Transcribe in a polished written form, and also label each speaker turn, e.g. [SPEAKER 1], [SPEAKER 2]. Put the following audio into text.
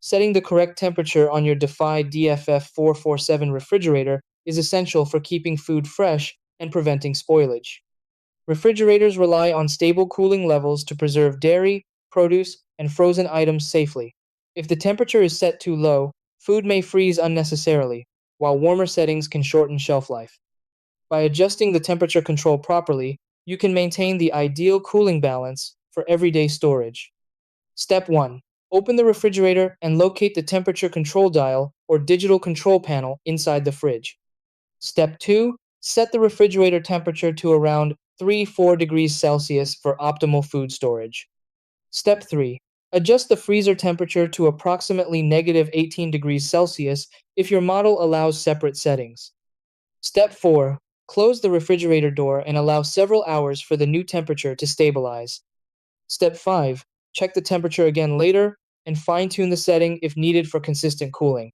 [SPEAKER 1] Setting the correct temperature on your Defy DFF447 refrigerator is essential for keeping food fresh and preventing spoilage. Refrigerators rely on stable cooling levels to preserve dairy, produce, and frozen items safely. If the temperature is set too low, food may freeze unnecessarily, while warmer settings can shorten shelf life. By adjusting the temperature control properly, you can maintain the ideal cooling balance for everyday storage. Step 1. Open the refrigerator and locate the temperature control dial or digital control panel inside the fridge. Step 2. Set the refrigerator temperature to around 3-4 degrees Celsius for optimal food storage. Step 3. Adjust the freezer temperature to approximately negative 18 degrees Celsius if your model allows separate settings. Step 4. Close the refrigerator door and allow several hours for the new temperature to stabilize. Step 5. Check the temperature again later and fine-tune the setting if needed for consistent cooling.